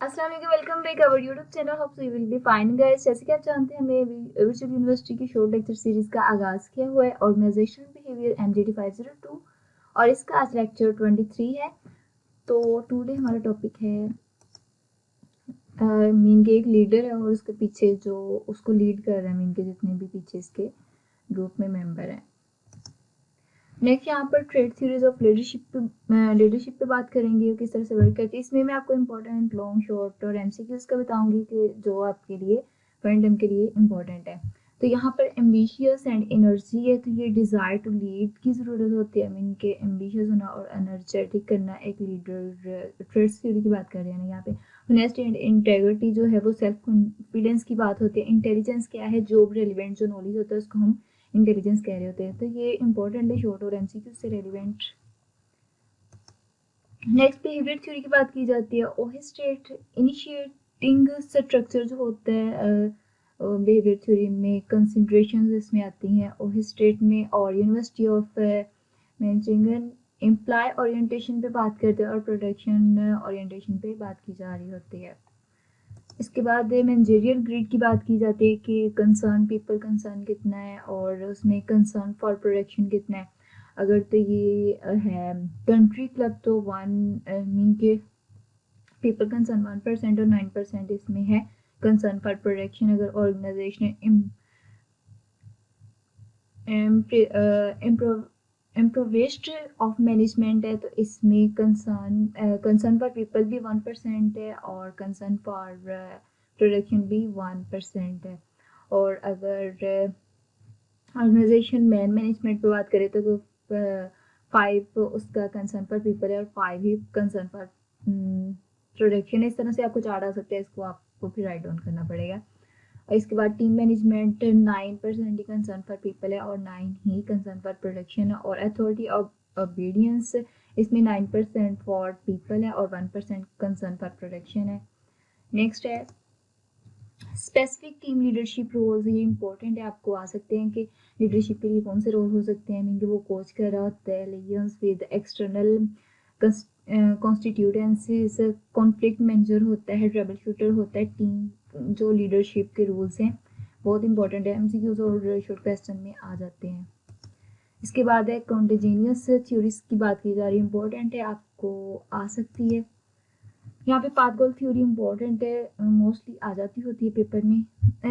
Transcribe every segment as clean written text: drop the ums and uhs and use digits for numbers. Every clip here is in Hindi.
अस्सलाम वालेकुम, welcome back our YouTube channel. Hope so you will be fine guys. जैसे कि आप जानते हैं, हमने वर्चुअल यूनिवर्सिटी की शॉर्ट लेक्चर सीरीज का आगाज़ किया हुआ है, ऑर्गेनाइजेशनल बिहेवियर MJT 502, और इसका आज लेक्चर 23 है। तो टुडे हमारा टॉपिक है मीन के एक लीडर है और उसके पीछे जो उसको लीड कर रहे हैं, मीन के जितने भी पीछे इसके ग्रुप में मेंबर हैं। नेक्स्ट यहाँ पर ट्रेड थ्योरीज ऑफ लीडरशिप पे बात करेंगे, किस तरह से वर्क करती है। इसमें मैं आपको इम्पोर्टेंट लॉन्ग शॉर्ट और MCQs का बताऊंगी कि जो आपके लिए करंट टाइम के लिए इम्पोर्टेंट है। तो यहाँ पर एम्बिशियस एंड एनर्जी है, तो ये डिज़ायर टू लीड की ज़रूरत होती है। मीन के एम्बिशियस होना और एनर्जेटिक करना एक लीडर ट्रेड्स थ्योरी की बात कर रहे हैं यहाँ पे। ऑनेस्टी एंड इंटेग्रिटी जो है वो सेल्फ कॉन्फिडेंस की बात होती है। इंटेलिजेंस क्या है, जो रेलिवेंट जो नॉलेज होता है उसको हम इंटेलिजेंस कह रहे होते हैं। तो ये इंपॉर्टेंट है शॉर्ट और MCQ से रेलिवेंट। नेक्स्ट बिहेवियर थ्योरी की बात की जाती है। ओहिस्ट्रेट इनिशिएटिंग स्ट्रक्चर जो होता है बिहेवियर थ्योरी में, कंसंट्रेशन इसमें आती हैं ओहिस्ट्रेट में, और यूनिवर्सिटी ऑफ मैनचिंगन इम्प्लाई ओरिएंटेशन पे बात करते हैं और प्रोडक्शन ओरिएंटेशन पे बात की जा रही होती है। इसके बाद मैनेजरियल ग्रिड की बात की जाती है कि कंसर्न पीपल कंसर्न कितना है और उसमें कंसर्न फॉर प्रोडक्शन कितना है। अगर तो ये है कंट्री क्लब तो 1 मीन के पीपल कंसर्न 1% और 9% इसमें है कंसर्न फॉर प्रोडक्शन। अगर ऑर्गेनाइजेशन इम्प्रोवेस्ट ऑफ मैनेजमेंट है तो इसमें कंसर्न फॉर पीपल भी 1% है और कंसर्न फॉर प्रोडक्शन भी 1% है। और अगर ऑर्गेनाइजेशन मैनेजमेंट पे बात करें तो 5 उसका कंसर्न फॉर पीपल है और 5 ही कंसर्न फॉर प्रोडक्शन है। इस तरह से आपको चार्ट आ सकता है, इसको आपको फिर राइट डाउन करना पड़ेगा। और इसके बाद team management 9% he concern for people है और 9 ही कंसर्न फॉर प्रोडक्शन है। और अथॉरिटी ऑफ ओबीडियंस इसमें 9% फॉर पीपल है और 1% कंसर्न फॉर प्रोडक्शन है। नेक्स्ट है स्पेसिफिक टीम लीडरशिप रोल्स। ये इंपॉर्टेंट है, आपको आ सकते हैं कि लीडरशिप के लिए कौन से रोल हो सकते हैं। मीन कि वो कोच कर रहा होता है, लियंस विद एक्सटर्नल कॉन्स्टिट्यूटेंसीज, कॉन्फ्लिक्ट मैनेजर होता है, ट्रबल शूटर होता है। टीम जो लीडरशिप के रूल्स हैं बहुत इंपॉर्टेंट है, MCQs और शॉर्ट क्वेश्चन में आ जाते हैं। इसके बाद है कॉन्टेजेनियस थ्योरीज की बात की जा रही है, इंपॉर्टेंट है, आपको आ सकती है। यहाँ पे पाथ गोल थ्योरी इंपॉर्टेंट है, मोस्टली आ जाती होती है पेपर में।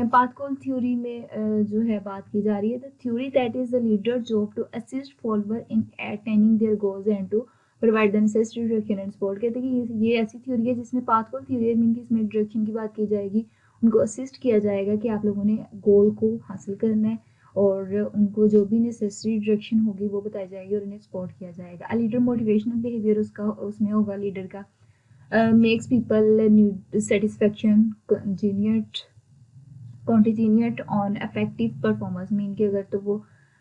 पाथ गोल थ्योरी में जो है बात की जा रही है the theory that is the leader job to assist follower in attaining their goals and to provide the necessary direction and support. कहते हैं कि ये ऐसी थ्योरी है जिसमें पाथ गोल थ्योरी है, मीन कि इसमें डायरेक्शन की बात की जाएगी, उनको असिस्ट किया जाएगा कि आप लोगों ने गोल को हासिल करना है और उनको जो भी नेसेसरी डायरेक्शन होगी वो बताई जाएगी और उन्हें सपोर्ट किया जाएगा। अ लीडर मोटिवेशनल बिहेवियर उसका उसमें होगा लीडर का। Makes people need satisfaction contingent on effective performance। Mean कि अगर तो वो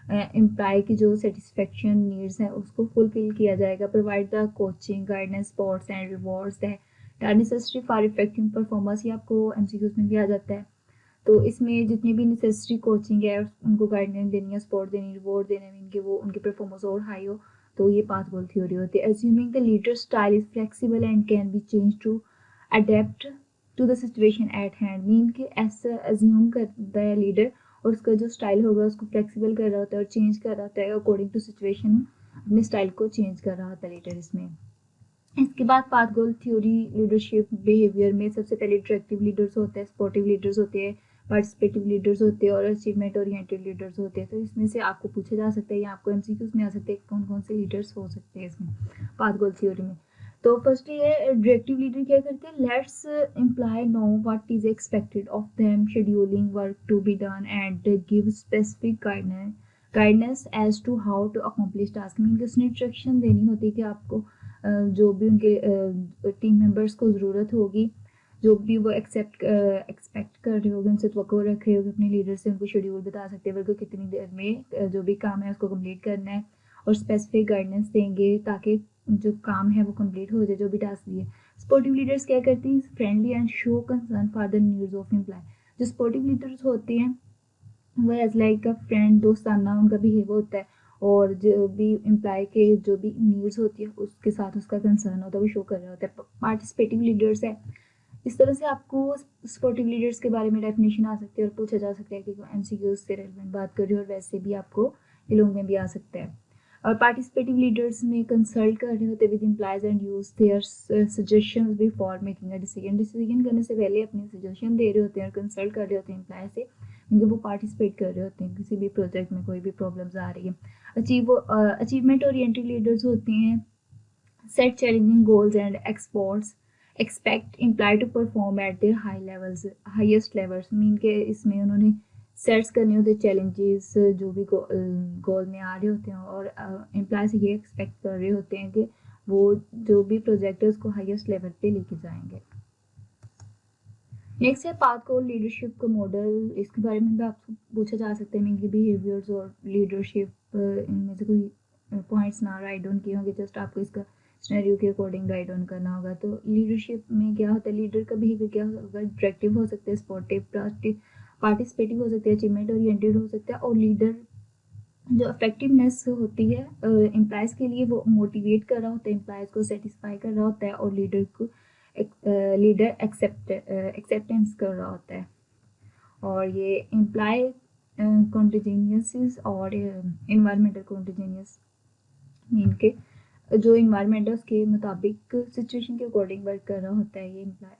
एम्प्लॉय की जो सेटिस्फेक्शन नीड्स हैं उसको फुलफिल किया जाएगा। Provide the coaching guidance sports and rewards that are necessary for effective performance. ये आपको MCQs में भी आ जाता है। तो इसमें जितनी भी नेसेसरी कोचिंग है उनको गाइडेंस देनी है, सपोर्ट देनी, रिवॉर्ड देने में कि वो उनकी परफॉर्मेंस और हाई हो। तो ये पाथ गोल थ्योरी होती है। Assuming the leader style is flexible and can be change to adapt to the situation at hand. Mean के ऐसा एज्यूम करता है लीडर और उसका जो स्टाइल होगा उसको फ्लेक्सिबल कर रहा होता है और चेंज कर रहा होता है अकॉर्डिंग टू सिचुएशन, अपने स्टाइल को चेंज कर रहा होता है लीडर इसमें। इसके बाद path goal theory leadership behaviour में सबसे पहले डायरेक्टिव लीडर्स होते हैं, सपोर्टिव लीडर्स होते हैं, पार्टिसिपेटिव लीडर्स होते हैं और अचीवमेंट ओरिएंटेड लीडर्स होते हैं। तो इसमें से आपको पूछा जा सकता है या आपको MCQs में आ सकते हैं कौन कौन से लीडर्स हो सकते हैं इसमें पाथ गोल थ्योरी में। तो फर्स्ट ये डायरेक्टिव लीडर क्या करते हैं, lets employee know what is expected of them, scheduling work to be done and give specific guidance as to how to accomplish task. Mean उसने इंस्ट्रक्शन देनी होती है कि आपको जो भी उनके टीम मेंबर्स को ज़रूरत होगी, जो भी वो एक्सपेक्ट कर रहे होंगे, उनसे तवक्को रख रहे होंगे अपने लीडर से, उनको शेड्यूल बता सकते हैं वर्क को कितनी देर में जो भी काम है उसको कंप्लीट करना है और स्पेसिफिक गाइडेंस देंगे ताकि जो काम है वो कंप्लीट हो जाए, जो भी टास्क दिए। सपोर्टिव लीडर्स क्या करती हैं, friendly and show concern for the needs of employee. जो सपोर्टिव लीडर्स होते हैं वो एज लाइक अ फ्रेंड, दोस्ताना उनका बिहेव होता है और जो भी एम्प्लॉय के जो भी नीड्स होती है उसके साथ उसका कंसर्न होता है वो शो कर रहा होता है। पार्टिसिपेटिव लीडर्स है, इस तरह से आपको सपोर्टिव लीडर्स के बारे में डेफिनेशन आ सकती है और पूछा जा सकता है कि एमसीक्यू से रिलेवेंट बात कर रही है और वैसे भी आपको ये लोगों में भी आ सकता है। और पार्टिसिपेटिव लीडर्स में कंसल्ट कर रहे होते with employees and use their suggestions before making a decision. Decision करने से पहले अपने सजेशन दे रहे होते हैं और कंसल्ट कर रहे होते हैं एम्प्लॉय से, क्योंकि वो पार्टिसिपेट कर रहे होते हैं किसी भी प्रोजेक्ट में, कोई भी प्रॉब्लम्स आ रही है। अचीवमेंट ओरिएंटेड लीडर्स होते हैं set challenging goals and expect employee to perform at their highest levels। Mean के इसमें उन्होंने सेट्स करने होते चैलेंजेस जो भी गोल में आ रहे होते हैं, और एम्प्लॉय से ये एक्सपेक्ट कर रहे होते हैं कि वो जो भी प्रोजेक्ट है उसको हाईएस्ट लेवल पे लेके जाएंगे। नेक्स्ट है पाथ गोल लीडरशिप का मॉडल। इसके बारे में भी आपको पूछा जा सकता है, मीन की बिहेवियर्स और लीडरशिप, इनमें से कोई पॉइंट्स ना राइट डाउन किए होंगे, जस्ट आपको इसका सिनेरियो के अकॉर्डिंग राइट डाउन करना होगा। तो लीडरशिप में क्या होता है, लीडर का बिहेवियर क्या होगा, डायरेक्टिव हो सकता है, स्पोर्टिव, पार्टिसिपेटिव हो सकता है, अचीवमेंट ओरिएंटेड हो सकता है, और लीडर जो इफेक्टिवनेस होती है एम्प्लॉयज़ के लिए, वो मोटिवेट कर रहा होता है, एम्प्लॉयज़ को सेटिस्फाई कर रहा होता है, और लीडर एक्सेप्टेंस कर रहा होता है। और ये एम्प्लॉय कॉन्टिजेंसिस और इन्वायरमेंटल कॉन्टिजेंस, मीन के जो इन्वायरमेंट है उसके मुताबिक सिचुएशन के अकॉर्डिंग वर्क कर रहा होता है ये एम्प्लॉय।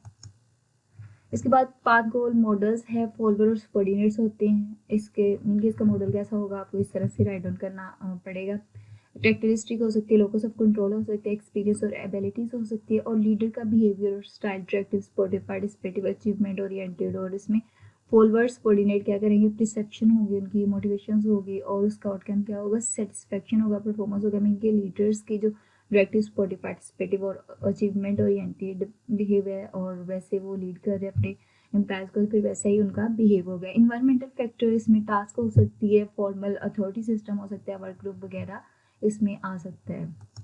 इसके बाद पाथ गोल मॉडल्स है, फॉलोअर और सबऑर्डिनेट्स होते हैं। इसका मॉडल कैसा होगा, आपको इस तरह से राइट डाउन करना पड़ेगा। कैरेक्टरिस्टिक हो सकती है, लोकस ऑफ कंट्रोल हो सकते हैं, एक्सपीरियंस और एबिलिटीज हो सकती है, और लीडर का बिहेवियर और style, directive, sportive, participative, achievement oriented. और इसमें फॉलोअर्स कोऑर्डिनेट क्या करेंगे, परसेप्शन होगी उनकी, मोटिवेशंस होगी, और उसका आउटकम क्या होगा, सेटिस्फेक्शन होगा, परफॉर्मेंस होगा। मीन के लीडर्स की जो डायरेक्टिव, स्पोर्टिव, पार्टिसिपेटिव और अचीवमेंट ओरिएंटेड बिहेवियर, और वैसे वो लीड कर रहे हैं अपने एम्प्लॉयज़ को, फिर वैसा ही उनका बिहेव होगा। इन्वायरमेंटल फैक्टर इसमें टास्क हो सकती है, फॉर्मल अथॉरिटी सिस्टम हो सकता है, वर्क ग्रुप वगैरह इसमें आ सकता है।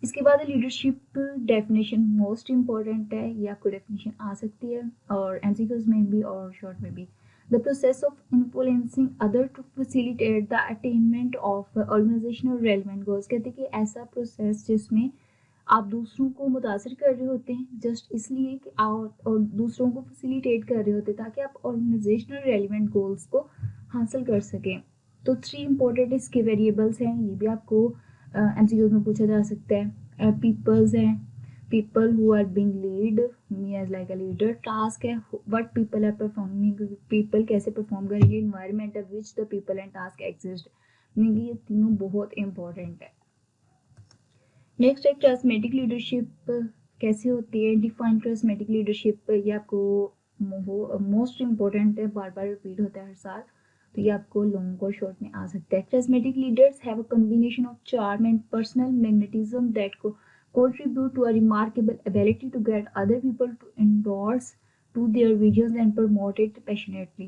इसके बाद लीडरशिप डेफिनेशन मोस्ट इम्पॉर्टेंट है, ये आपको डेफिनेशन आ सकती है और एमसीक्यूज में भी और शॉर्ट में भी। The process of influencing other to facilitate the attainment of organisational relevant goals. कहते हैं कि ऐसा प्रोसेस जिसमें आप दूसरों को मुतासर कर रहे होते हैं जस्ट इसलिए कि आप और दूसरों को फैसिलिटेट कर रहे होते हैं ताकि आप ऑर्गेनाइजेशनल रेलिवेंट गोल्स को हासिल कर सकें। तो 3 इंपॉर्टेंट इसके वेरिएबल्स हैं, ये भी आपको एमसीक्यूज में पूछा जा सकता है। पीपल्स हैं, people who are being lead, me as like a leader. Task है, what people are performing, people कैसे परफॉर्म करेंगे। इन्वायरमेंट है, which the people and task exist. ये तीनों बहुत इंपॉर्टेंट है। नेक्स्ट है कैरिज्मेटिक लीडरशिप कैसे होती है, डिफाइन कैरिज्मेटिक लीडरशिप। ये आपको मोस्ट इम्पोर्टेंट है, बार बार रिपीट होता है हर साल, तो ये आपको लॉन्ग और शॉर्ट में आ सकता है। Charismatic leaders have a combination of charm and personal magnetism that को contribute to a remarkable ability to get other people to endorse to their visions and promote it passionately।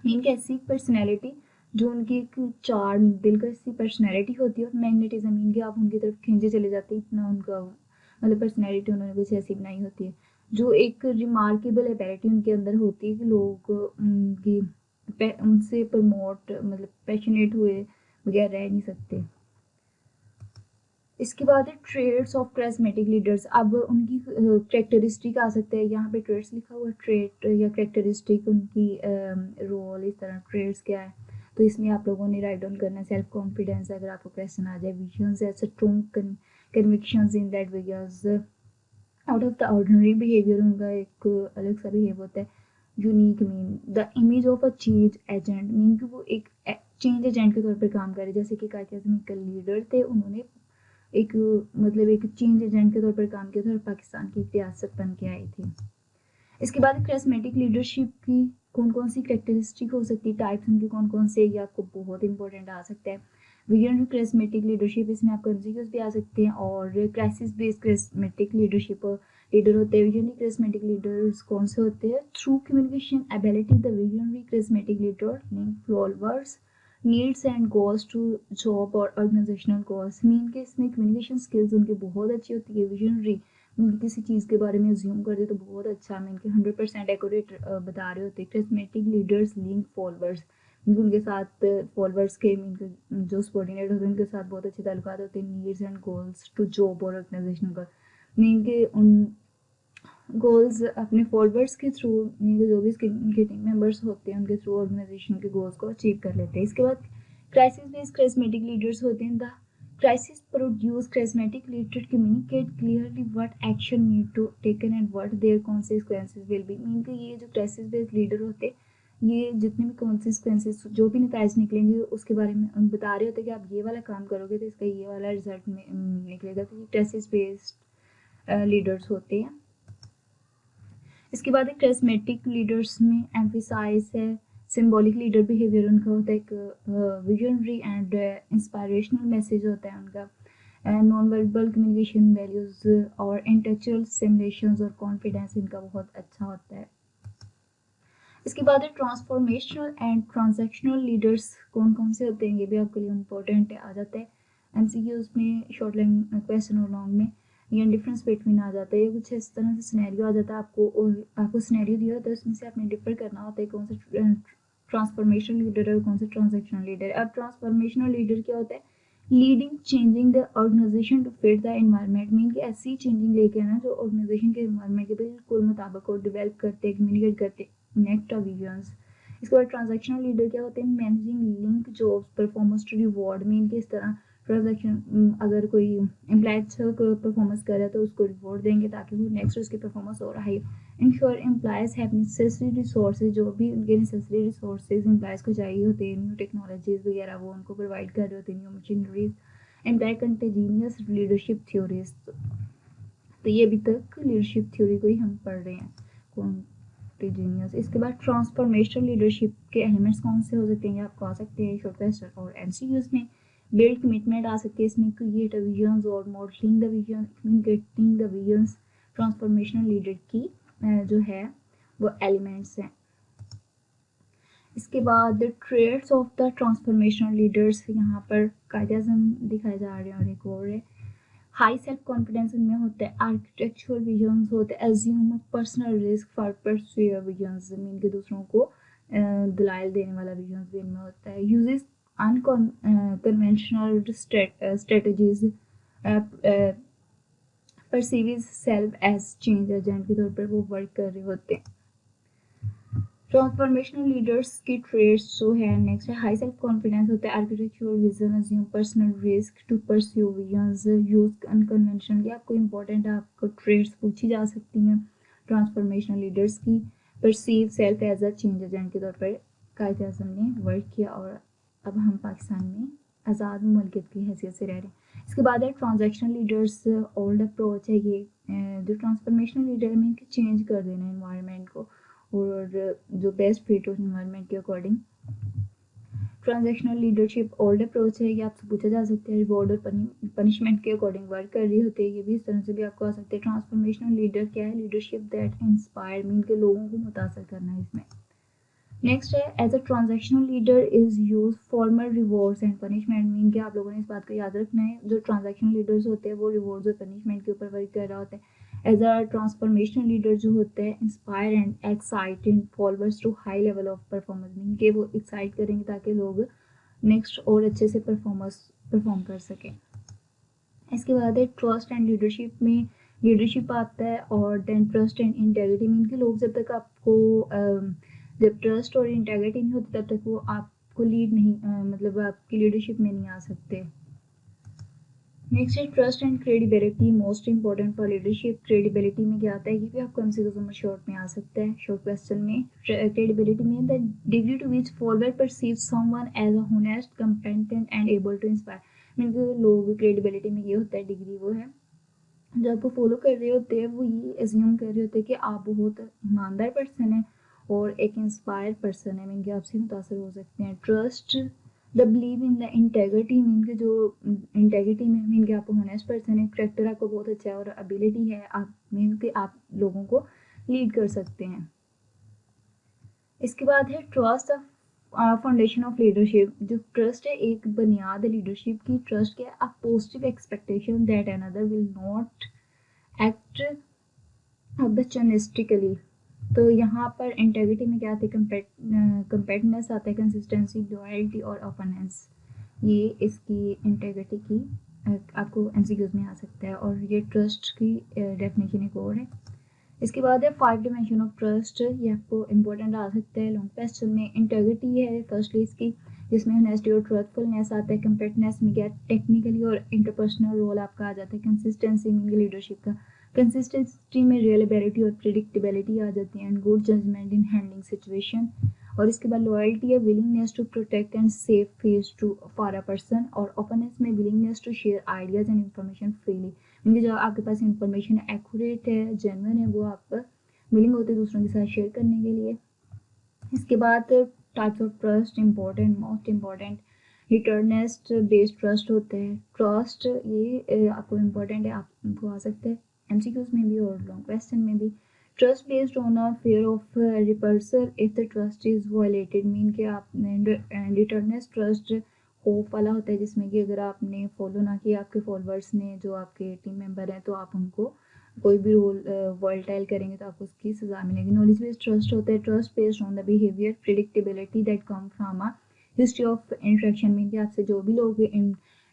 Mean कैसी पर्सनैलिटी, जो उनकी एक चार्म, दिल का ऐसी पर्सनैलिटी होती है, और मैग्नेटिज्म मीन कि आप उनकी तरफ खींचे चले जाते हैं, इतना उनका मतलब पर्सनैलिटी उन्होंने कुछ ऐसी बनाई होती है। जो एक रिमार्केबल एबिलिटी उनके अंदर होती है कि लोग उनकी उनसे प्रमोट मतलब पैशनेट हुए बगैर रह नहीं सकते। इसके बाद है ट्रेड्स ऑफ कैरिज्मेटिक लीडर्स। अब उनकी कैरेक्टरिस्टिक आ सकता है, यहाँ पे ट्रेड्स लिखा हुआ है, ट्रेड या कैरेक्टरिस्टिक उनकी रोल, इस तरह ट्रेड्स क्या है, तो इसमें आप लोगों ने राइट डाउन करना है। सेल्फ कॉन्फिडेंस, अगर आपको क्वेश्चन आ जाए, विजन्स है, strong convictions in that visions, out of the ordinary behaviour, उनका एक अलग सा बिहेव होता है। Unique mean the image of a change agent, mean कि वो एक चेंज एजेंट के तौर पर काम करे, जैसे कि कैरिज्मेटिक लीडर थे, उन्होंने एक मतलब एक चेंज एजेंट के तौर पर काम किया था और पाकिस्तान की रियासत बन के आई थी। इसके बाद कैरिज्मेटिक लीडरशिप की कौन कौन सी कैरेक्टरिस्टिक हो सकती है, टाइप्स उनके कौन कौन से, ये आपको बहुत इंपॉर्टेंट आ सकता है। विजनरी कैरिज्मेटिक लीडरशिप, इसमें आपको एमसीक्यूज भी आ सकते हैं, और crisis based charismatic leadership leader होते हैं। विजनरी कैरिज्मेटिक लीडर्स कौन से होते हैं, through communication ability the visionary charismatic leader link followers needs and goals to job और ऑर्गेनाइजेशनल गोल्स। मीन के इसमें कम्युनिकेशन स्किल्स उनकी बहुत अच्छी होती है। विजनरी मीन किसी चीज़ के बारे में ज्यूम कर दे तो बहुत अच्छा, मीन के 100% एक्यूरेट बता रहे होते हैं। कैरिज्मेटिक लीडर्स लिंक फॉलोअर्स, उनके साथ फॉलोअर्स के मीन के जो सबऑर्डिनेट होते हैं उनके साथ बहुत अच्छे ताल्लुकात होते हैं। Needs and goals to job और ऑर्गेनाइजेशनल गोल, मीन के गोल्स अपने फॉलोअर्स के थ्रू, जो भी उनके टीम मेंबर्स होते हैं उनके थ्रू ऑर्गेनाइजेशन के गोल्स को अचीव कर लेते हैं। इसके बाद क्राइसिस बेस्ड कैरिस्मेटिक लीडर्स होते हैं। The crisis produce charismatic leaders communicate clearly what action need to taken and what their consequences will be। Mean कि ये जो क्राइसिस बेस्ड लीडर होते हैं ये जितने भी कॉन्सिक्वेंसेस जो भी नतीजे निकलेंगे उसके बारे में उन बता रहे होते हैं कि आप ये वाला काम करोगे तो इसका ये वाला रिजल्ट निकलेगा। तो ये क्राइसिस बेस्ड लीडर्स होते हैं। इसके बाद एक कैरिस्मेटिक लीडर्स में एम्फेसाइज है सिंबॉलिक लीडर बिहेवियर उनका होता है, एक विजनरी एंड इंस्पायरेशनल मैसेज होता है उनका, नॉन वर्बल कम्युनिकेशन वैल्यूज और इंटेलेक्चुअल सिमुलेशंस और कॉन्फिडेंस इनका बहुत अच्छा होता है। इसके बाद है ट्रांसफॉर्मेशनल एंड ट्रांजैक्शनल लीडर्स। कौन कौन से होते हैं ये भी आपके लिए इम्पोर्टेंट है, आ जाता है एमसीक्यूज में, शॉर्ट लाइन क्वेश्चन और लॉन्ग में या डिफरेंस बिटवीन आ जाता है। ये कुछ इस तरह से सिनेरियो आ जाता है, आपको सिनेरियो दिया होता है उसमें से आपने डिफर करना होता है कौन सा ट्रांसफॉर्मेशनल लीडर है और कौन सा ट्रांजैक्शनल लीडर है। अब ट्रांसफॉर्मेशनल लीडर क्या होता है, leading changing the organisation to fit the environment. Mean कि ऐसी चेंजिंग लेके आना जो ऑर्गेनाइजेशन के एनवायरनमेंट के बिल्कुल मुताबिक और डेवलप करते हैं, कम्युनिकेट करते नेक्स्ट विजन्स। इसके बाद ट्रांजैक्शनल लीडर क्या होते हैं, managing link jobs performance to reward. Mean कि इस तरह ट्रांजैक्शन अगर कोई एम्प्लॉय अच्छा परफॉर्मेंस कर रहा है तो उसको रिवॉर्ड देंगे ताकि वो नेक्स्ट उसकी परफॉर्मेंस और high. Ensure employees have necessary resources, जो भी उनके नेसेसरी रिसोर्सेज एम्प्लॉयज़ को चाहिए होते हैं, न्यू टेक्नोलॉजीज वगैरह वो उनको प्रोवाइड कर रहे होते हैं, new machineries. Employ contingency leadership theories, तो ये अभी तक लीडरशिप थ्योरी को ही हम पढ़ रहे हैं, कंटेजिनियस। इसके बाद ट्रांसफॉर्मेशनल लीडरशिप के एलिमेंट्स कौन से हो सकते हैं, ये आपको आ सकते हैं शॉर्ट क्वेश्चन और एमसीक्यूज में। बिल्ड कमिटमेंट आ सकती है इसमें, क्रिएट विजन्स और modelling the vision, communicating the visions transformational leader की जो है वो एलिमेंट्स हैं। इसके बाद traits of the transformational leaders, यहाँ पर कायदे-ए-आज़म दिखाए जा रहे हैं और एक और है हाई सेल्फ कॉन्फिडेंस इनमें होता है, आर्किटेक्चुरल विजन्स होते हैं, assume personal risk for pursue visions, mean के दूसरों को दलाइल देने वाला विजन्स भी इनमें होता है। Uses unconventional strategies, perceives self as change agent के तौर पर वो वर्क कर रहे होते हैं। ट्रांसफॉर्मेशनल लीडर्स की ट्रेड्स जो है नेक्स्ट है हाई सेल्फ कॉन्फिडेंस होता है, architectural vision, assume personal risk to pursue visions, use unconventional. ये आपको इंपॉर्टेंट है, आपको ट्रेड्स पूछी जा सकती हैं ट्रांसफॉर्मेशनल लीडर्स की। Perceive self as a change agent के तौर पर कायदे-ए-आज़म ने वर्क किया और अब हम पाकिस्तान में आज़ाद मुल्कियत की हैसियत से रह रहे हैं। इसके बाद है ट्रांजैक्शनल लीडर्स, ओल्ड अप्रोच है ये, जो ट्रांसफॉर्मेशनल लीडर है मीन के चेंज कर देना एनवायरनमेंट को और जो बेस्ट फिट हो एनवायरनमेंट के according. Transactional leadership old approach है, ये आपसे पूछा जा सकता है, रिवॉर्ड और पनिशमेंट के अकॉर्डिंग वर्क कर रही होती है, ये भी इस तरह से भी आपको आ सकते हैं। ट्रांसफॉर्मेशनल लीडर क्या है, लीडरशिप दैट इंस्पायर, मीन के लोगों को मुतासर करना है इसमें। नेक्स्ट है as a transactional leader is use formal rewards and punishment, mean कि आप लोगों ने इस बात को याद रखना है, जो ट्रांजैक्शनल लीडर्स होते हैं वो रिवॉर्ड्स और पनिशमेंट के ऊपर वर्क कर रहा होता है। एज अ ट्रांसफॉर्मेशनल लीडर जो होता है inspire and excited followers to high level of performance, mean कि वो एक्साइट करेंगे ताकि लोग नेक्स्ट और अच्छे से परफॉर्म कर सकें। इसके बाद है ट्रस्ट एंड लीडरशिप में लीडरशिप आता है और then trust and integrity, mean कि लोग जब तक आपको जब ट्रस्ट और इंटेग्रिटी नहीं होती तब तक वो आपको लीड नहीं मतलब आपकी लीडरशिप में नहीं आ सकते। नेक्स्ट है trust and credibility, most important for leadership. Credibility में क्या आता है, ये भी आपको एमसीक्यू में शॉर्ट में आ सकता है, शॉर्ट क्वेश्चन में। क्रेडिबिलिटी में the degree to which forward perceive someone as a honest, competent and able to inspire, mean लोग क्रेडिबिलिटी में ये होता है डिग्री वो है जो आपको फॉलो कर रहे होते हैं वो ये एज्यूम कर रहे होते हैं कि आप बहुत ईमानदार पर्सन है और एक इंस्पायर पर्सन है, मीन कि आपसे मुतासर हो सकते हैं। Trust the believe in the integrity, mean के जो इंटेग्रिटी में मीन कि आप होनेस्ट पर्सन है, करेक्टर आपको बहुत अच्छा है और एबिलिटी है आप मीन कि आप लोगों को लीड कर सकते हैं। इसके बाद है ट्रस्ट फाउंडेशन ऑफ लीडरशिप, जो ट्रस्ट है एक बुनियाद है लीडरशिप की। ट्रस्ट क्या है, a positive expectation that another will not act opportunistically. तो यहाँ पर इंटेग्रिटी में क्या आते हैं, कंपेटनेस आता है, कंसिस्टेंसी, लॉयल्टी और ओपननेस, ये इसकी इंटेग्रिटी की आपको एमसीक्यूज में आ सकता है और ये ट्रस्ट की डेफिनेशन एक और है। इसके बाद है 5 डिमेंशन ऑफ ट्रस्ट, ये आपको इंपॉर्टेंट आ सकता है लॉन्ग क्वेश्चन में। इंटेग्रिटी है फर्स्टली इसकी, जिसमें ऑनेस्टी और ट्रूथफुलनेस आता है। कंपेटेंस में क्या टेक्निकली और इंटरपर्सनल रोल आपका आ जाता है। कंसिस्टेंसी मीन लीडरशिप का, कंसिस्टेंसी में रियलेबिलिटी और प्रिडिक्टेबिलिटी आ जाती है। And good judgement in handling situation. और इसके बाद लॉयल्टी है, willingness to protect and save face to for a person. और ओपननेस में willingness to share ideas and information freely, क्योंकि जो आपके पास इंफॉर्मेशन एक्यूरेट है, जेन्युइन है, वो आप विलिंग होते हैं दूसरों के साथ शेयर करने के लिए। इसके बाद types of trust important, most important deterrence based trust होते हैं। ट्रस्ट ये आपको इम्पोर्टेंट है, आपको आ सकता है एमसीक्यूज में भी और लॉन्ग क्वेश्चन में भी। Trust based on a fear of reprisal if the trust is violated, mean कि आपने रिटर्नेस्ट ट्रस्ट होप वाला होता है, जिसमें कि अगर आपने फॉलो ना किया, आपके फॉलोअर्स ने, जो आपके टीम मेंबर हैं, तो आप उनको कोई भी रोल वॉलटाइल करेंगे तो आपको उसकी सजा मिलेगी। नॉलेज बेस्ड ट्रस्ट होता है, trust based on the behaviour predictability that come from a history of interaction, mean कि आपसे जो भी लोग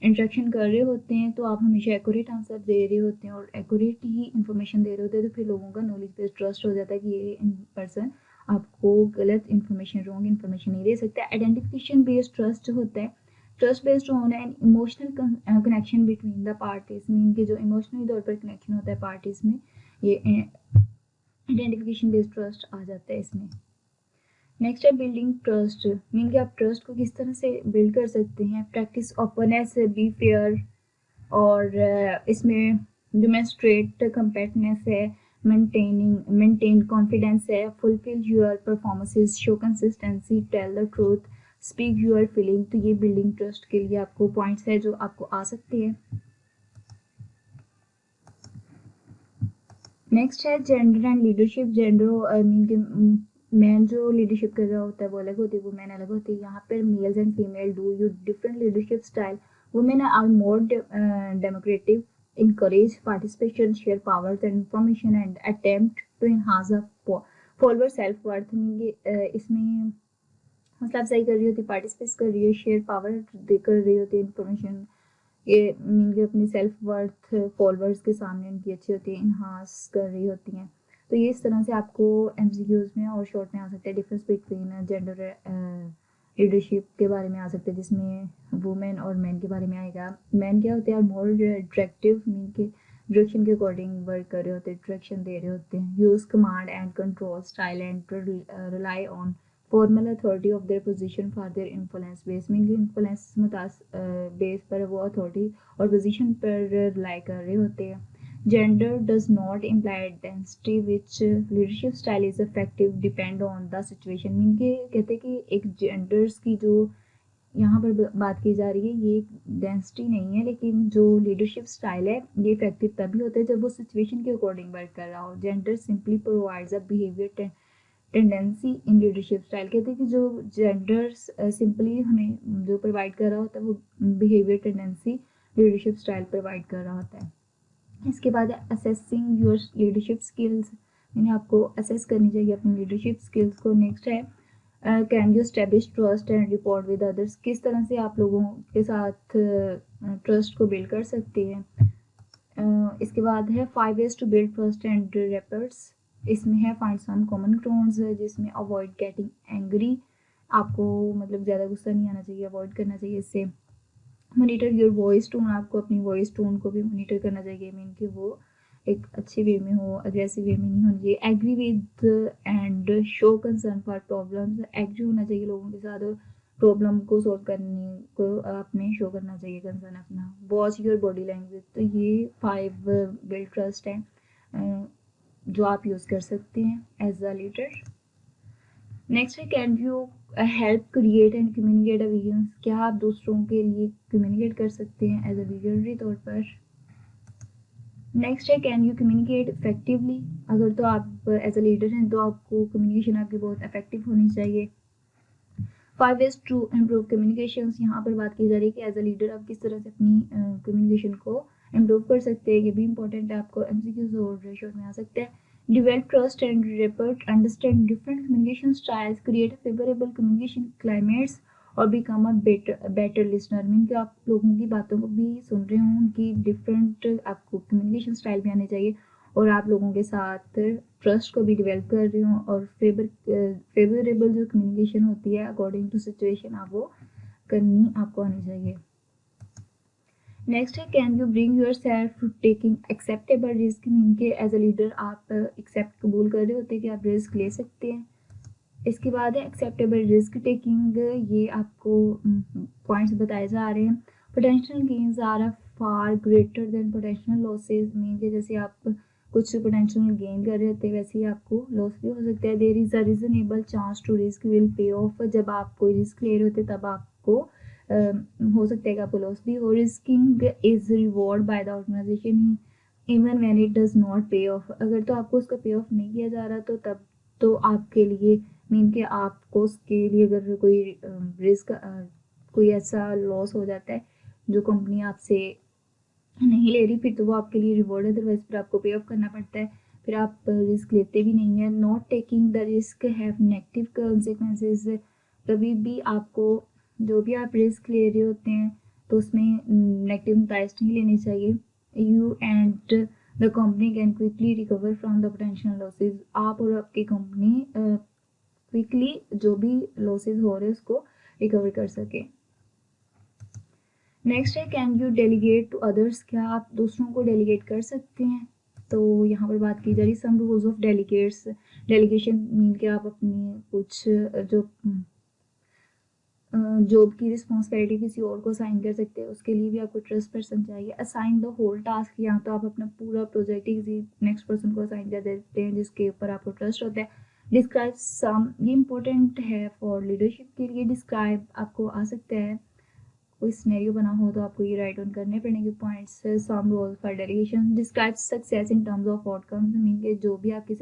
इंटरेक्शन कर रहे होते हैं तो आप हमेशा एक्यूरेट आंसर दे रहे होते हैं और एक्यूरेट ही इन्फॉर्मेशन दे रहे होते हैं, तो फिर लोगों का नॉलेज बेस्ड ट्रस्ट हो जाता है कि ये पर्सन आपको गलत इन्फॉर्मेशन, रॉन्ग इन्फॉर्मेशन नहीं दे सकता। आइडेंटिफिकेशन बेस्ड ट्रस्ट होता है, trust based on an emotional connection between the parties, mean कि जो इमोशनली तौर पर कनेक्शन होता है पार्टीज में, ये आइडेंटिफिकेशन बेस्ड ट्रस्ट आ जाता है इसमें। नेक्स्ट है बिल्डिंग ट्रस्ट, मीन कि आप ट्रस्ट को किस तरह से बिल्ड कर सकते हैं। प्रैक्टिस ओपननेस, बी फेयर, और इसमें डिमोन्स्ट्रेट कंपेटेंस है, मेंटेन कॉन्फिडेंस है, fulfil your performances, show consistency, tell the truth, speak your feeling. तो ये बिल्डिंग ट्रस्ट के लिए आपको पॉइंट्स है जो आपको आ सकते हैं। नेक्स्ट है gender and leadership. Gender I mean कि मैन जो लीडरशिप कर रहा होता है वो अलग होती है, वुमेन अलग होती है। यहाँ पर males and female do you different leadership style. Women are more democratic, encourage participation, share powers and information and attempt to enhance the follower self worth। इसमें मतलब सही कर रही होती, पार्टिसिपेट कर रही है, शेयर पावर देकर रही होती है इन्फॉर्मेशन, ये मीन कि अपनी सेल्फ वर्थ फॉलोअर्स के सामने उनकी अच्छी होती है, इन्हांस कर रही होती हैं। तो ये इस तरह से आपको एमसीक्यूज में और शॉर्ट में आ सकता है। डिफरेंस बिटवीन जेंडर लीडरशिप के बारे में आ सकते हैं, जिसमें वुमेन और मैन के बारे में आएगा। मैन क्या होते हैं, मोर डायरेक्टिव, मीन के डायरेक्शन के अकॉर्डिंग वर्क कर रहे होते हैं, डायरेक्शन दे रहे होते हैं। Use command and control style and rely on formal authority of their position for their influence base, mean influence base पर वो अथॉरिटी और पोजीशन पर रिलाई कर रहे होते हैं। Gender does not imply identity which leadership style is effective depend on the situation, mean के कहते हैं कि एक जेंडर्स की जो यहाँ पर बात की जा रही है, ये डेंसिटी नहीं है, लेकिन जो लीडरशिप स्टाइल है ये इफेक्टिव तभी होता है जब वो सिचुएशन के अकॉर्डिंग वर्क कर रहा हो। Gender simply provides a behaviour tendency in leadership style, कहते हैं कि जो जेंडर्स सिंपली हमें जो प्रोवाइड कर रहा होता है वो behaviour tendency leadership style provide कर रहा होता है। इसके बाद असेसिंग योर लीडरशिप स्किल्स, यानी आपको असेस करनी चाहिए अपनी लीडरशिप स्किल्स को। नेक्स्ट है can you establish trust and report with others, किस तरह से आप लोगों के साथ ट्रस्ट को बिल्ड कर सकते हैं। इसके बाद है 5 ways to build trust and rapport, इसमें है फाइंड सम कॉमन ग्राउंड्स, जिसमें अवॉइड गेटिंग एंग्री, आपको मतलब ज़्यादा गुस्सा नहीं आना चाहिए, अवॉइड करना चाहिए इससे। मॉनिटर योर वॉइस टोन, आपको अपनी वॉइस टोन को भी मॉनिटर करना चाहिए, मीन कि वो एक अच्छे वे में हो, अग्रेसिव वे में नहीं होनी चाहिए। Agree with and show concern for problems, agree होना चाहिए लोगों के साथ और प्रॉब्लम को सॉल्व करने को आपने शो करना चाहिए कंसर्न अपना। वॉच योर बॉडी लैंग्वेज, तो ये 5 बिल्ड ट्रस्ट है जो आप यूज़ कर सकते हैं एज अ लीडर। नेक्स्ट है can you help create and communicate a vision, क्या आप दूसरों के लिए कम्युनिकेट कर सकते हैं एज अ विजनरी तौर पर। नेक्स्ट है कैन यू कम्युनिकेट इफेक्टिवली, अगर तो आप एज अ लीडर हैं तो आपको कम्युनिकेशन आपकी बहुत इफेक्टिव होनी चाहिए। 5 ways टू इम्प्रूव कम्युनिकेशन, यहाँ पर बात की जा रही है कि एज अ लीडर आप किस तरह से अपनी कम्युनिकेशन को इम्प्रूव कर सकते हैं। ये भी इंपॉर्टेंट है, आपको एमसीक्यूज और शॉर्ट में आ सकते हैं। Develop trust and rapport, understand different communication styles, create a favorable communication climates और become a better listener, mean कि आप लोगों की बातों को भी सुन रहे हो, उनकी डिफरेंट आपको कम्युनिकेशन स्टाइल भी आने चाहिए और आप लोगों के साथ ट्रस्ट को भी डेवलप कर रहे हो, और फेवरेबल जो कम्युनिकेशन होती है अकॉर्डिंग टू सिचुएशन आप वो करनी आपको आनी चाहिए। नेक्स्ट है can you bring your self taking acceptable risk, mean के एज अ लीडर आप एक्सेप्ट कबूल कर रहे होते हैं कि आप रिस्क ले सकते हैं। इसके बाद है एक्सेप्टेबल रिस्क टेकिंग, ये आपको पॉइंट्स बताए जा रहे हैं। Potential gains are a far greater than potential losses, mean के जैसे आप कुछ पोटेंशियल गेन कर रहे होते हैं वैसे ही आपको लॉस भी हो सकता है। There is a reasonable chance to risk will pay off, जब आप कोई रिस्क ले रहे होते तब आपको हो सकता है कि आपको लॉस भी हो। Risking is reward by the organisation even when it does not pay off, अगर तो आपको उसका पे ऑफ नहीं किया जा रहा तो तब तो आपके लिए मीन कि आपको उसके लिए अगर कोई रिस्क कोई ऐसा लॉस हो जाता है जो कंपनी आपसे नहीं ले रही, फिर तो वो आपके लिए रिवॉर्ड है, अदरवाइज फिर आपको पे ऑफ करना पड़ता है, फिर आप रिस्क लेते भी नहीं है। Not taking the risk have negative consequences, कभी भी आपको जो भी आप रिस्क ले रहे होते हैं तो उसमें नेगेटिव नताइज नहीं लेने चाहिए। You and the company can quickly recover from the potential losses, आप और आपकी कंपनी क्विकली जो भी लॉसेज हो रहे हैं उसको रिकवर कर सके। नेक्स्ट है can you delegate to others, क्या आप दूसरों को डेलीगेट कर सकते हैं। तो यहाँ पर बात की जा रही some rules of delegates, delegation mean के आप अपनी कुछ जो जॉब की रिस्पॉन्सिबिलिटी किसी और को असाइन कर सकते हैं, उसके लिए भी आपको ट्रस्ट पर्सन चाहिए। असाइन द होल टास्क, या तो आप अपना पूरा प्रोजेक्ट ही किसी नेक्स्ट पर्सन को असाइन कर देते हैं जिसके ऊपर आपको ट्रस्ट होता है। डिस्क्राइब सम, ये इंपॉर्टेंट है फॉर लीडरशिप के लिए। डिस्क्राइब आपको आ सकता है, कोई सिनेरियो बना हो तो आपको ये राइट डाउन करने पड़ेंगे points. Some role for delegation, describe success in terms of outcomes, mean के जो भी आपकी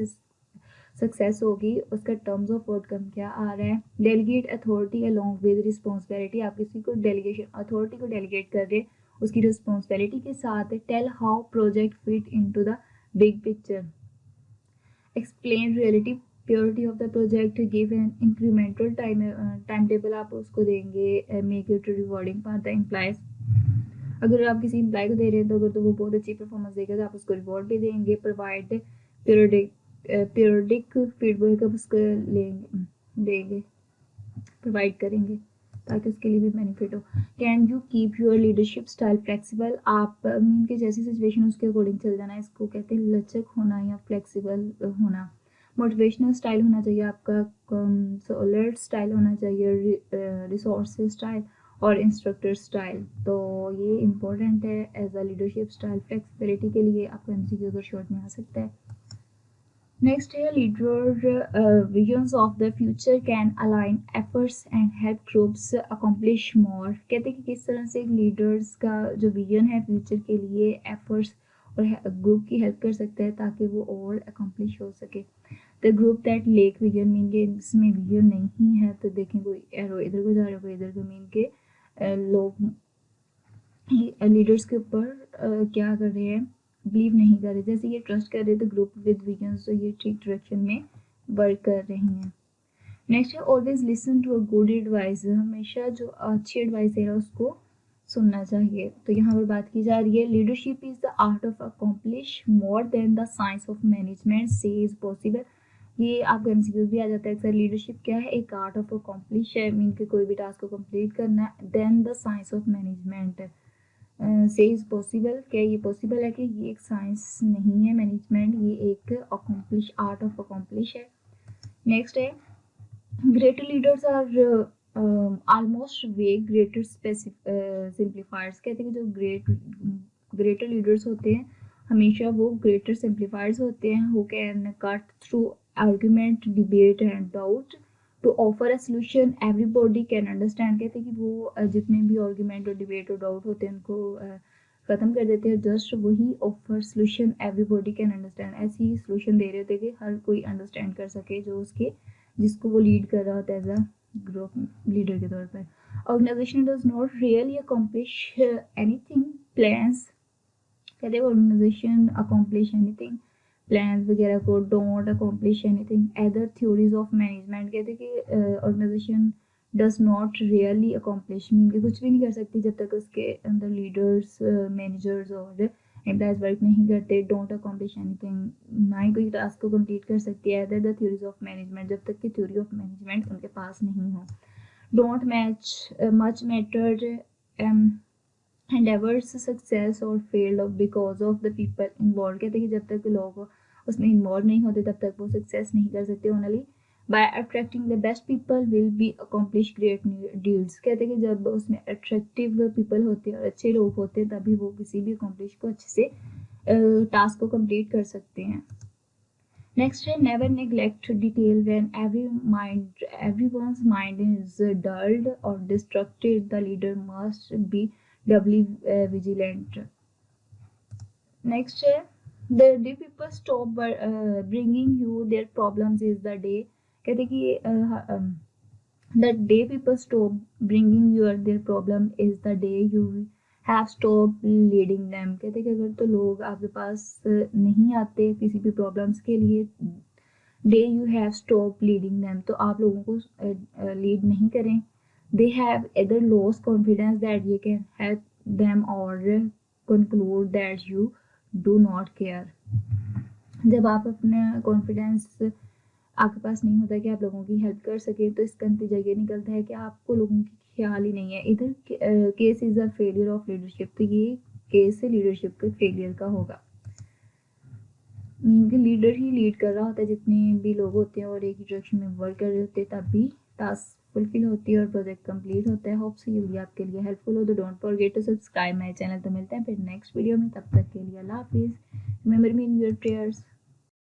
सक्सेस होगी उसका टर्म्स ऑफ आउटकम क्या आ रहा है। Delegate authority along with responsibility, आप किसी को डेलीगेशन अथॉरिटी को डेलीगेट कर रहे उसकी रिस्पॉन्सिबिलिटी के साथ। Tell how project fit into the big picture, explain reality purity of the project, give an incremental time table आप उसको देंगे। Make it rewarding for the employees, अगर आप किसी एम्प्लॉय को दे रहे हैं तो अगर तो वो बहुत अच्छी परफॉर्मेंस देगा तो आप उसको रिवॉर्ड भी देंगे। प्रोवाइड पीरियडिक फीडबैक आप उसको देंगे, प्रोवाइड करेंगे ताकि उसके लिए भी बेनिफिट हो। Can you keep your leadership style flexible, आप मीन के जैसी सिचुएशन उसके अकॉर्डिंग चल जाना, इसको कहते हैं लचक होना या फ्लेक्सिबल होना। मोटिवेशनल स्टाइल होना चाहिए आपका, सोलर स्टाइल होना चाहिए, रिसोर्सेज स्टाइल और इंस्ट्रक्टर स्टाइल, तो ये इंपॉर्टेंट है as a leadership style. Flexibility के लिए आपको एमसीक्यूज और शॉर्ट में आ सकता है। नेक्स्ट है leader visions of the future can align efforts and help groups accomplish more, कहते हैं कि किस तरह से लीडर्स का जो विजन है फ्यूचर के लिए एफर्ट्स और ग्रुप की हेल्प कर सकता है ताकि वो और अकम्प्लिश हो सके। The group that lake vision, mean के इसमें विजन नहीं है तो देखें कोई एरो इधर को जा रहा है कोई इधर को, मीन के लोग लीडर्स के ऊपर क्या कर रहे हैं, बिलीव नहीं कर रहे, जैसे ये ट्रस्ट कर रहे तो ग्रुप विद विजन तो ये ठीक डायरेक्शन में वर्क कर रही हैं। नेक्स्ट है always listen to a good advice, हमेशा जो अच्छी एडवाइस दे रहा है उसको सुनना चाहिए। तो यहाँ पर बात की जा रही है leadership is the art of accomplish more than the science of management से इज पॉसिबल, ये आपका एमसीक्यूज भी आ जाता है अक्सर। लीडरशिप क्या है, एक आर्ट ऑफ अकॉम्प्लिश है, मीन के कोई भी टास्क को कंप्लीट करना है। Then the science of management से इज पॉसिबल, क्या ये पॉसिबल है कि ये एक साइंस नहीं है मैनेजमेंट, ये एक अकॉम्प्लिश आर्ट ऑफ अकॉम्प्लिश है। नेक्स्ट है greater leaders are almost way greater simplifiers, कहते हैं कि जो ग्रेटर लीडर्स होते हैं हमेशा वो ग्रेटर सिंप्लीफायर्स होते हैं। Who can cut through argument debate and doubt to offer a solution everybody can understand, कहते हैं कि वो जितने भी आर्ग्यूमेंट और डिबेट और डाउट होते हैं उनको ख़त्म कर देते हैं, जस्ट वही offer solution everybody can understand, ऐसी ही सोल्यूशन दे रहे होते कि हर कोई अंडरस्टैंड कर सके जो उसके जिसको वो लीड कर रहा होता है एज अ ग्रुप लीडर के तौर पर। Organisation does not really accomplish anything plans, कहते हैं ऑर्गेनाइजेशन अकॉम्प्लिश एनीथिंग प्लान्स वगैरह को don't accomplish anything other theories of management, कहते हैं कि organisation does not really accomplish mean कि कुछ भी नहीं कर सकती जब तक उसके अंदर लीडर्स मैनेजर्स और एम्प्लॉयज वर्क नहीं करते, डोंट अकॉम्प्लिश एनीथिंग, ना ही कोई टास्क को कंप्लीट कर सकती है, other the theories of management, जब तक कि थ्योरी ऑफ मैनेजमेंट उनके पास नहीं हो, don't match much matter endeavors success or failed of because of the people involved। कहते हैं कि जब तक लोग उसमें इन्वॉल्व नहीं होते तब तक वो सक्सेस नहीं कर सकते। Only by attracting the best people will be accomplish great deeds। कहते हैं कि जब उसमें अट्रैक्टिव पीपल होते हैं और अच्छे लोग होते हैं तभी वो किसी भी अकॉम्प्लिश को अच्छे से टास्क को कंप्लीट कर सकते हैं। नेक्स्ट है never neglect detail when everyone's mind is dulled or distracted, the leader must be doubly vigilant। Next है the day people stop bringing you their problems is the day। कहते कि the day people stop bringing you their problem is the day you have stopped leading them। कहते कि अगर तो लोग आपके पास नहीं आते किसी भी प्रॉब्लम्स के लिए, day you have stop leading them, तो आप लोगों को लीड नहीं करें। They have either loss confidence that you can help them और conclude that you do not care. जब आप अपना कॉन्फिडेंस आपके पास नहीं होता कि आप लोगों की हेल्प कर सकें तो इसका नतीजा ये निकलता है कि आपको लोगों की ख्याल ही नहीं है। इधर case is a failure of leadership, तो ये केस है लीडरशिप के फेलियर का होगा। लीडर ही लीड कर रहा होता है, जितने भी लोग होते हैं और एक ही डायरेक्शन में वर्क कर रहे होते हैं तब भी टास्क फुलफिल होती है और प्रोजेक्ट कंप्लीट होता है। होप से ये वीडियो आपके लिए हेल्पफुल हो, तो don't forget to subscribe my channel. तो मिलते हैं फिर नेक्स्ट वीडियो में, तब तक के लिए अल्लाह हाफिज़। Remember me in your prayers.